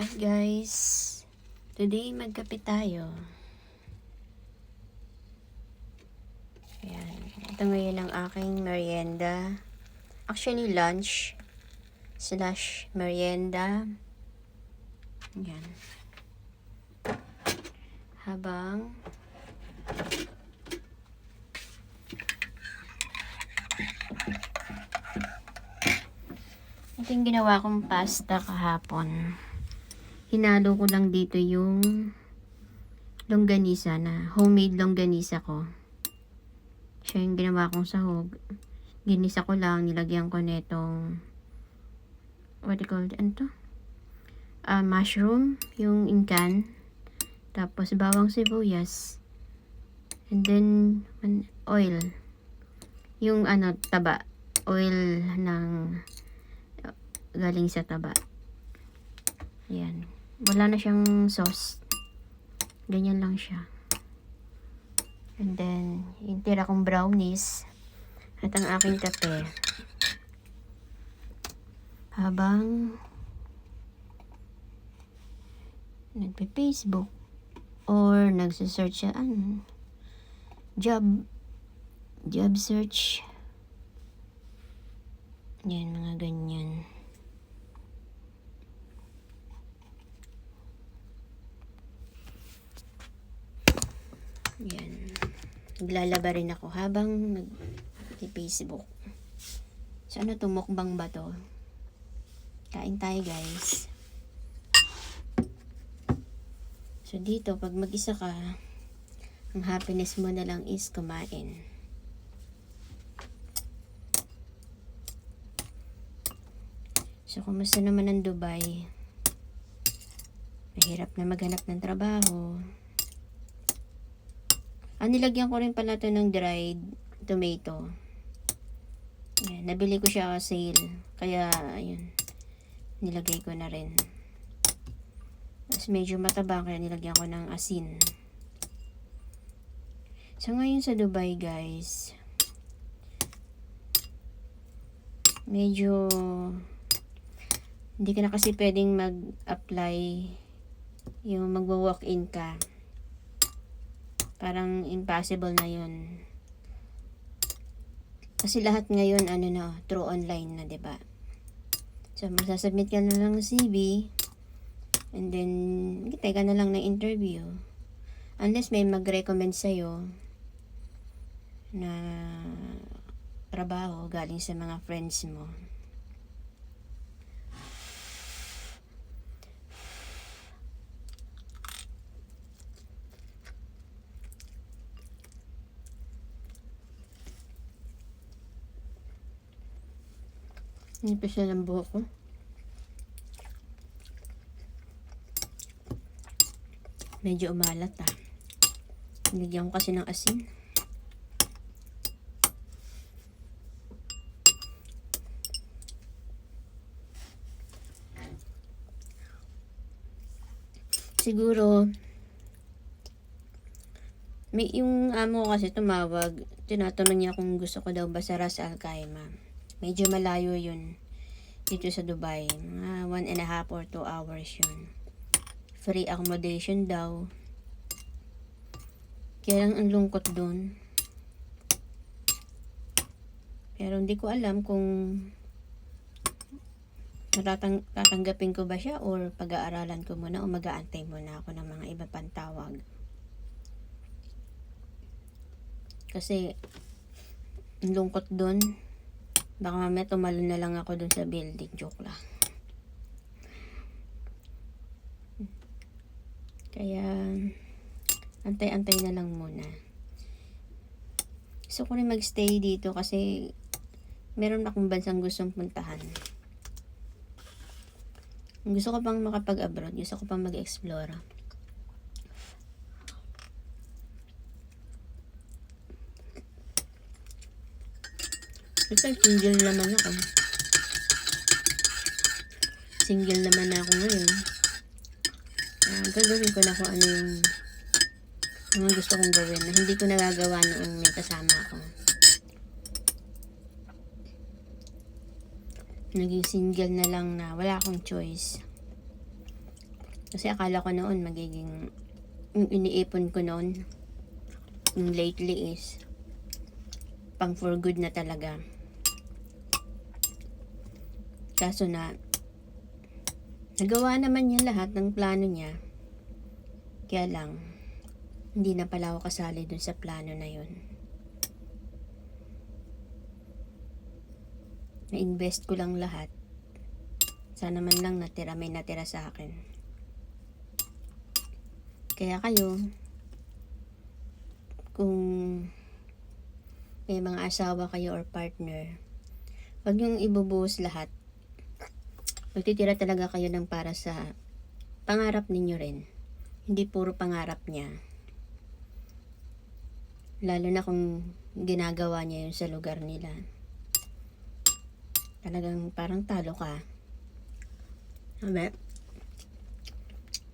Hi guys, today magkape tayo. Ayan. Ito ngayon ang aking merienda. Actually lunch slash merienda. Ayan. Habang ito yung ginawa kong pasta kahapon. Hinalo ko lang dito yung longganisa na homemade longganisa ko. Siya yung ginawa kong sahog. Ginisa ko lang, nilagyan ko netong what do you call it? Ano to? Mushroom, yung incan. Tapos bawang sibuyas. And then oil. Yung taba. Oil ng galing sa taba. Yan. Wala na siyang sauce. Ganyan lang siya. And then, yung tira kong brownies at ang aking kape. Habang nagpe-Facebook or nagse-search siya, job search. Yan, mga ganyan. Yan. Naglalaba rin ako habang nag-Facebook. So, ano to? Mukbang ba to? Kain tayo, guys. So, dito, pag mag-isa ka, ang happiness mo na lang is kumain. So, kumusta naman ang Dubai? Mahirap na maghanap ng trabaho. Nilagyan ko rin pala ito ng dried tomato. Yan, nabili ko siya sale. Kaya, ayun. Nilagay ko na rin. Tapos medyo mataba, kaya nilagyan ko ng asin. So, ngayon sa Dubai, guys, medyo hindi ka na kasi pwedeng mag-apply yung magwa-walk-in ka. Parang impossible na yun. Kasi lahat ngayon, through online na, 'di ba? So, magsasubmit ka na lang ng CV, and then, hintay ka na lang ng interview. Unless may mag-recommend sa'yo na trabaho galing sa mga friends mo. Nipis na ng buhok ko. Medyo umalat Nilagyan ko kasi ng asin. Siguro, may yung amo ko kasi tumawag. Tinatanong niya kung gusto ko daw ba sa Ras Al Khaimah. Medyo malayo yun dito sa Dubai. Mga 1.5 or 2 hours yun. Free accommodation daw. Kaya lang ang lungkot dun. Pero hindi ko alam kung tatanggapin ko ba siya or pag-aaralan ko muna o mag-aantay muna ako ng mga iba pang tawag. Kasi ang lungkot dun. Baka mamaya tumalon na lang ako dun sa building. Joke lang. Kaya, antay-antay na lang muna. Gusto ko rin magstay dito kasi meron akong bansang gustong puntahan. Gusto ko pang makapag-abroad. Gusto ko pang mag-explore. Ito, single naman ako. Single naman ako ngayon. Gagawin ko na kung ano yung mga gusto kong gawin na hindi ko nagagawa noong may kasama ako. Naging single na lang na wala akong choice. Kasi akala ko noon magiging, yung iniipon ko noon, yung lately is, pang for good na talaga. Kaso na, nagawa naman niya lahat ng plano niya. Kaya lang, hindi na pala ako kasali dun sa plano na yun. Na-invest ko lang lahat. Sana man lang may natira sa akin. Kaya kayo, kung may mga asawa kayo or partner, wag niyong ibubuhos lahat. Magtitira talaga kayo ng para sa pangarap ninyo rin. Hindi puro pangarap niya. Lalo na kung ginagawa niya yun sa lugar nila. Talagang parang talo ka. Sabi,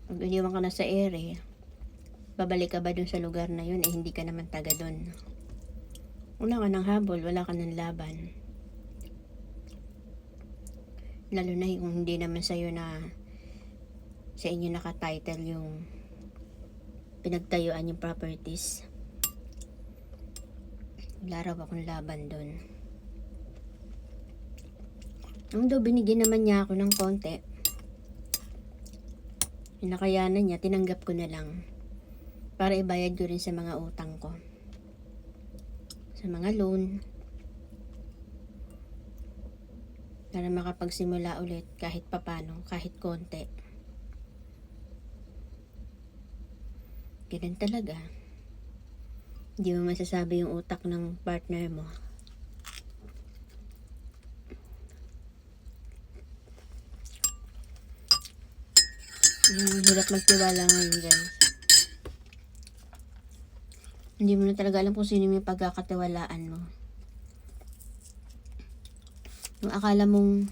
pag iniwan ka na sa ere, babalik ka ba dun sa lugar na yun? Hindi ka naman taga dun. Wala ka ng habol, wala ka ng laban. Lalo na kung hindi naman sa'yo na sa inyo naka-title yung pinagtayuan yung properties. Wala raw akong laban dun. Although binigyan naman niya ako ng konti, yung nakayanan niya, tinanggap ko na lang para ibayad ko rin sa mga utang ko, sa mga loan, para makapagsimula ulit kahit papano, kahit konti. Ganun talaga. Hindi mo masasabi yung utak ng partner mo. Hirap magtiwala ngayon, guys. Hindi mo na talaga alam kung sino yung pagkakatiwalaan mo. Yung akala mong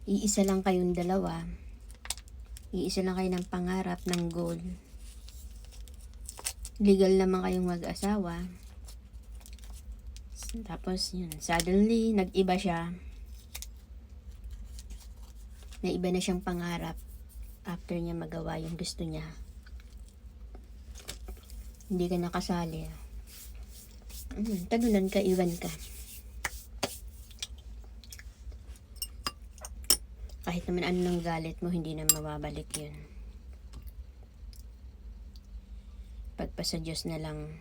iisa lang kayong dalawa, iisa lang kayo ng pangarap, ng goal. Legal naman kayong mag-asawa. Tapos yun, suddenly, nag-iba siya. Na iba na siyang pangarap after niya magawa yung gusto niya. Hindi ka nakasali. Talunan ka, iwan ka. Kahit naman ano ng galit mo, hindi na mababalik yun. Pagpasa Diyos na lang.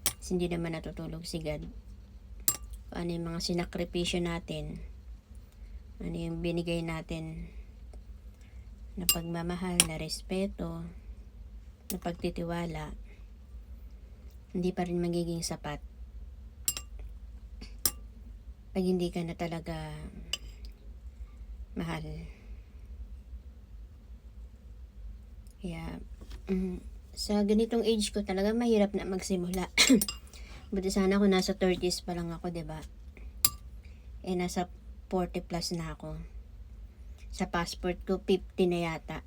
Kasi hindi naman natutulog si God. Ano yung mga sinakripisyo natin, ano yung binigay natin na pagmamahal, na respeto, na pagtitiwala, hindi pa rin magiging sapat pag hindi ka na talaga mahal. Kaya sa ganitong age ko talaga mahirap na magsimula. Buti sana ako nasa 30s pa lang ako, 'di ba? Nasa 40 plus na ako. Sa passport ko 50 na yata.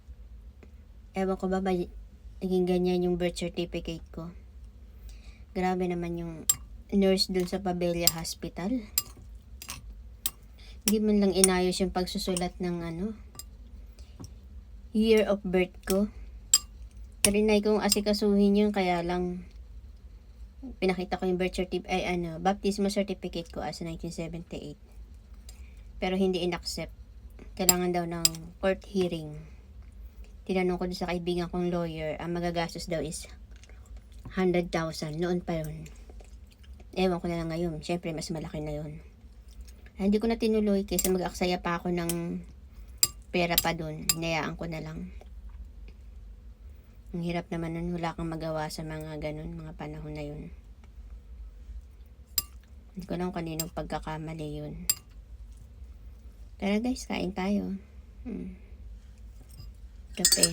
Ewan ko ba naging ganyan yung birth certificate ko. Grabe naman yung nurse dun sa Pabella Hospital. Hindi man lang inayos yung pagsusulat ng year of birth ko. Tarinay kong asikasuhin yun, kaya lang pinakita ko yung birth certificate, baptismal certificate ko as 1978. Pero hindi in-accept. Kailangan daw ng court hearing. Tinanong ko sa kaibigan kong lawyer, ang magagastos daw is 100,000. Noon pa yun. Ewan ko na lang ngayon. Siyempre, mas malaki na yun. Hindi ko na tinuloy kasi mag-aksaya pa ako ng pera pa dun. Hinayaan ko na lang. Ang hirap naman nun. Wala kang magawa sa mga ganun, mga panahon na yun. Hindi ko lang kaninong pagkakamali yun. Tara guys, kain tayo. Kape.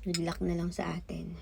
Good luck na lang sa atin.